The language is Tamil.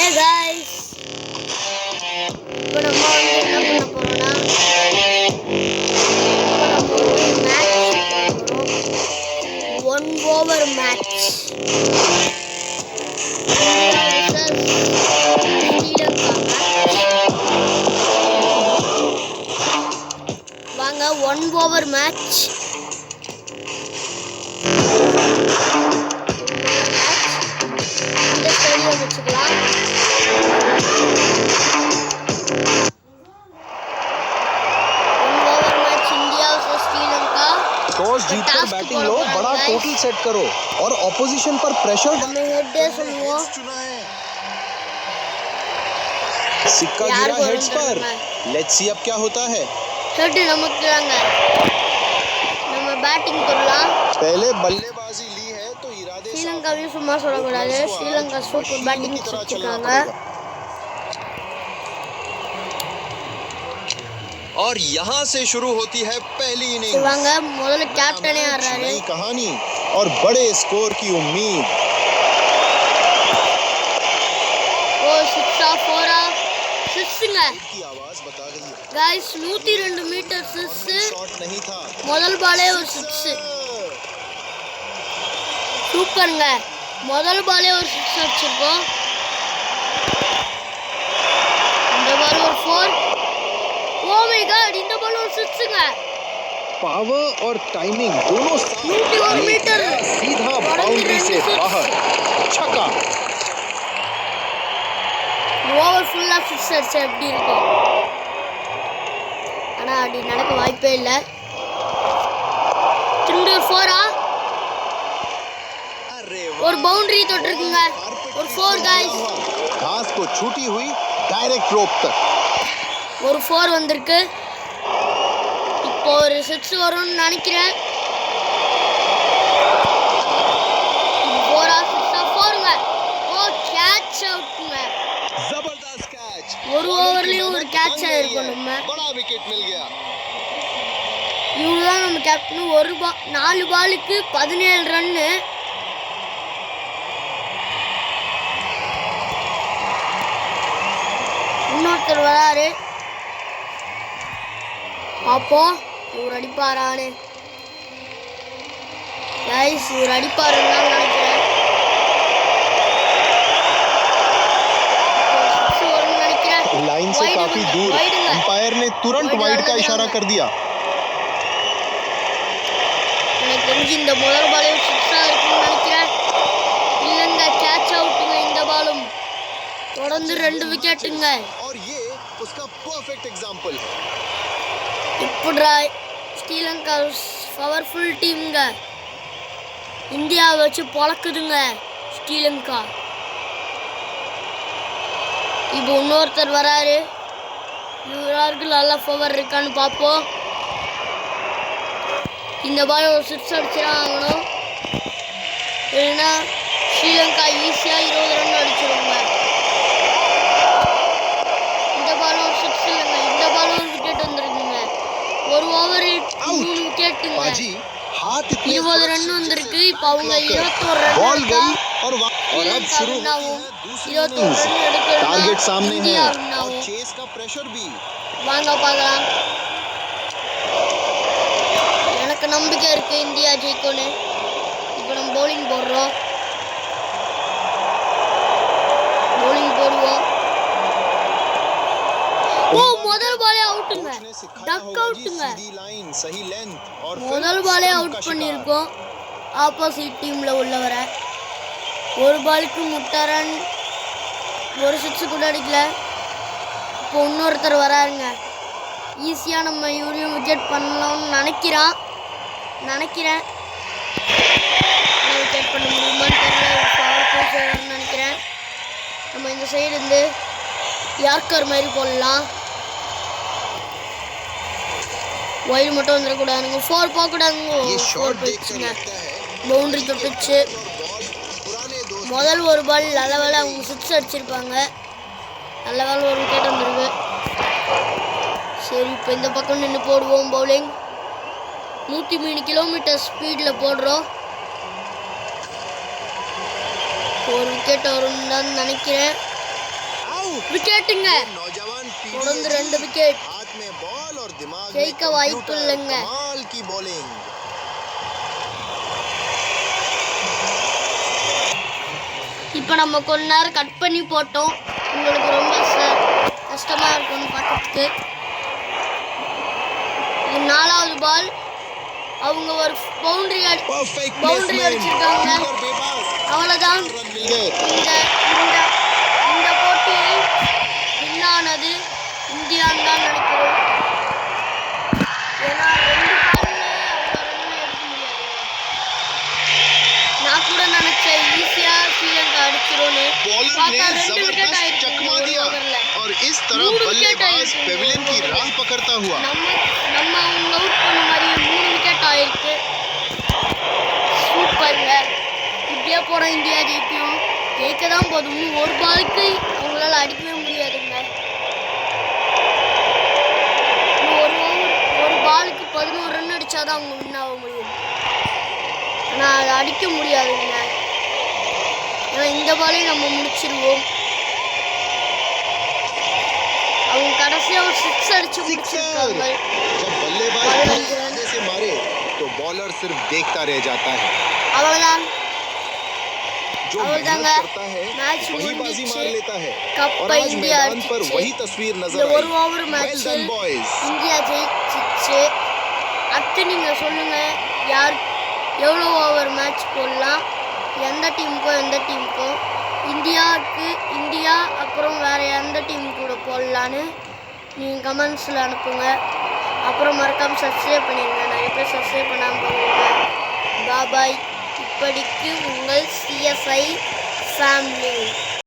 Hi guys, இப்போ நம்ம என்ன பண்ண போறோம்னா ஒன் ஓவர் மேட்ச் வாங்க ஒன் ஓவர் மேட்ச் வச்சுக்கலாம். टॉस जीतकर बैटिंग लो, बड़ा टोटल सेट करो और ऑपोजिशन पर प्रेशर सिक्का गिरा हेड्स पर. लेट्स सी अब क्या होता है. हेड நமக்குறாங்க. நம்ம பேட்டிங் பண்ணலாம். पहले बल्लेबाजी ली है तो इरादे श्रीलंका भी சும்மா சொல்லக்கூடாது. श्रीलंका சூப்பர் பேட்டிங் வச்சிருக்காங்க. और यहाँ से शुरू होती है पहली इनिंग. शिवांगा முதல்ல கேப்டனே ஆடுறாரு. नई कहानी और बड़े स्कोर की उम्मीद. ओ 6-4 6ங்க की आवाज बता रही है. गाइस 102 மீட்டர் 6 शॉट नहीं था. முதல் பாலே ஒரு 6 சூப்பர்ங்க. முதல் பாலே ஒரு 6 அடிச்சிருக்கோம். இந்த பால் ஒரு 4. ओ माय गॉड இந்த பால் ஒரு 6ங்க. पावर और टाइमिंग दोनों साथ. 101 मीटर सीधा बाउंड्री से बाहर. छक्का. ஓவர் ஃபுல்லா 6 அடிச்சா எப்படி இருக்கும்? ஆனா அப்படி நடக்க வாய்ப்பே இல்ல. திரும்பி ஒரு 4 ஒரு பவுண்டரி தொட்டிருக்குங்க. ஒரு 4 गाइस. घास को छूटी हुई डायरेक्ट रोप तक. ஒரு 4 வந்திருக்கு. இப்போ ஒரு 6 வரும்னு நினைக்கிறேன். 4ங்க. ஓ கேட்ச் அவுட்ங்க. जबरदस्त कैच. ஒரு ஓவர்லயே ஒரு கேட்ச் ஆயிருக்கும். நம்ம बड़ा विकेट मिल गया. இவங்கதான் நம்ம கேப்டன். 4 பாலுக்கு 17 ரன். இன்னொருத்தர் வராரு. பாப்போம் இவர் அடிப்பாரான்னு. गाइस இவர் அடிப்பாருன்னு தான் நினைக்கிறேன். लाइन से काफी दूर. अंपायर ने तुरंत वाइड का इशारा कर दिया. எனக்கு தெரிஞ்சு இந்த முதல் பாலே 6 இருக்குன்னு நினைக்கிறேன். இல்லங்க கேட்ச் அவுட்ங்க. இந்த பாலும் தொடர்ந்து 2 விக்கெட்டுங்க. और ये उसका परफेक्ट एग्जांपल. இப்படா ஸ்ரீலங்கா பவர்ஃபுல் டீம்ங்க. இந்தியாவை வச்சு பொளக்குதுங்க ஸ்ரீலங்கா. இப்போ இன்னொருத்தர் வராரு. இவருக்கு நல்லா பவர் இருக்கான்னு பார்ப்போம். இந்த பால் ஒரு 6 அடிச்சுதான் ஆகணும். இல்லைன்னா ஸ்ரீலங்கா ஈஸியாக 20 ரன் அடிச்சிருவாங்க. இந்த பால் ஒரு 6 இல்லைங்க. இந்த பால் ஒரு விக்கெட் வந்துருக்குங்க. ஒரு ஓவரில் 3 விக்கெட்டுங்க. 20 ரன் வந்திருக்கு. இப்போ அவங்க 21 ரன் और अब शुरू ஆகும். 21 ரன் எடுக்கிறது. टारगेट सामने है और चेस का प्रेशर भी. வாங்க பார்க்கலாம். எனக்கு நம்பிக்கை இருக்கு இந்தியா ஜெயிக்கும்னு. இப்போ நம்ம பவுலிங் போடுறோம். பவுலிங் போடுவோம். ஓ முதல் பாலே அவுட்டுங்க. டக் அவுட்டுங்க. முதல் பாலே அவுட் பண்ணியிருக்கோம் ஆப்போசிட் டீம்ல உள்ளவர. ஒரு பாலுக்கு 30 ரன். ஒரு 6 கூட அடிக்கல. இப்போ இன்னொருத்தர் வராருங்க. ஈஸியாக நம்ம இவரையும் விக்கெட் பண்ணலாம்னு நினைக்கிறேன். விக்கெட் பண்ண முடியுமான்னு தெரியல. நினைக்கிறேன். நம்ம இந்த சைடு இருந்து யார்கர் மாதிரி போடலாம். வைடு மட்டும் வந்துடக்கூடாதுங்க. 4 போகக்கூடாதுங்க. 4 போயிடுச்சுங்க. பவுண்டரி தொட்டுச்சு. முதல் ஒரு பால் நல்ல வேலை அவங்க 6 அடிச்சிருப்பாங்க. நல்ல வேலை ஒரு விக்கெட் வந்துருக்கு. சரி இப்போ இந்த பக்கம் நின்று போடுவோம் பவுலிங். 103 கிலோமீட்டர் ஸ்பீடில் போடுறோம். ஒரு விக்கெட் வரும்னு தான் நினைக்கிறேன். விக்கெட்டுங்க. नौजवान தொடர்ந்து 2 விக்கெட். हाथ में बॉल और दिमाग में ஜெயிக்க வாய்ப்பு இல்லைங்க. कमाल की बॉलिंग. இப்போ நம்ம கொஞ்ச நேரம் கட் பண்ணி போட்டோம். உங்களுக்கு ரொம்ப கஷ்டமா இருக்கும்னு பார்க்கறதுக்கு. இது 4வது பால். அவங்க ஒரு பவுண்டரி Perfect அடிச்சிருக்காங்க. और बेबाक அவ்வளோதான். रन मिल गए. இந்த இந்த இந்த போட்டியை வின்னானது இந்தியான்னு தான் நினைக்கிறோம். ஏன்னா 2 பால்ல அவ்வளோ ரன் எடுக்க முடியாதுங்க. நான் கூட நினைச்சேன் ஈஸியா ஸ்ரீலங்கா அடிச்சிரும்னு. बॉलर பார்த்தா ने 2 விக்கெட் जबरदस्त ஆயிடுச்சு चकमा ஒரு दिया ஓவர்ல. और इस तरह 3 विकेट बल्लेबाज आए पेविलियन की राह पकड़ता हुआ. நம்ம அவங்க அவுட் பண்ண மாதிரியே 3 விக்கெட் ஆயிருக்கு. சூப்பர்ங்க. இப்படியே போனா இந்தியா ஜெயிக்கும். ஜெயிக்க தான் போதும். இன்னும் ஒரு பாலுக்கு அவங்களால அடிக்கவே முடியாதுங்க. இன்னும் ஒரு பாலுக்கு 11 ரன் அடிச்சாதான் அவங்க வின் ஆக முடியும். ஆனால் அதை அடிக்க முடியாதுங்க. ஏன்னா இந்த பாலையும் நம்ம முடிச்சிருவோம். அவங்க கடைசியா ஒரு 6 அடிச்சு முடிச்சிருக்காங்க. जब बल्लेबाज आगे से मारे तो बॉलर सिर्फ देखता रह जाता है. அவ்வளவுதான். जो அவ்வளவுதாங்க. मेहनत करता है मैच वही बाजी முடிஞ்சிச்சு. मार लेता है. और கப்பை आज இந்தியா मैदान पर அடிச்சிச்சு. वही तस्वीर இந்த नजर ஒரு आई. Over Well match done boys. India ஜெயிச்சிச்சு. அடுத்து நீங்க சொல்லுங்க யார் எவ்வளோ ஓவர் மேட்ச் போடலாம், எந்த டீமுக்கோ இந்தியா அப்புறம் வேற எந்த டீம் கூட போடலான்னு நீங்கள் கமெண்ட்ஸில் அனுப்புங்க. அப்புறம் மறக்காமல் சப்ஸ்கிரைப் பண்ணிடுங்க. நிறைய பேர் சப்ஸ்கிரைப் பண்ணாமல் போடுங்க. பாய். இப்படிக்கு உங்கள் CSI ஃபேமிலி.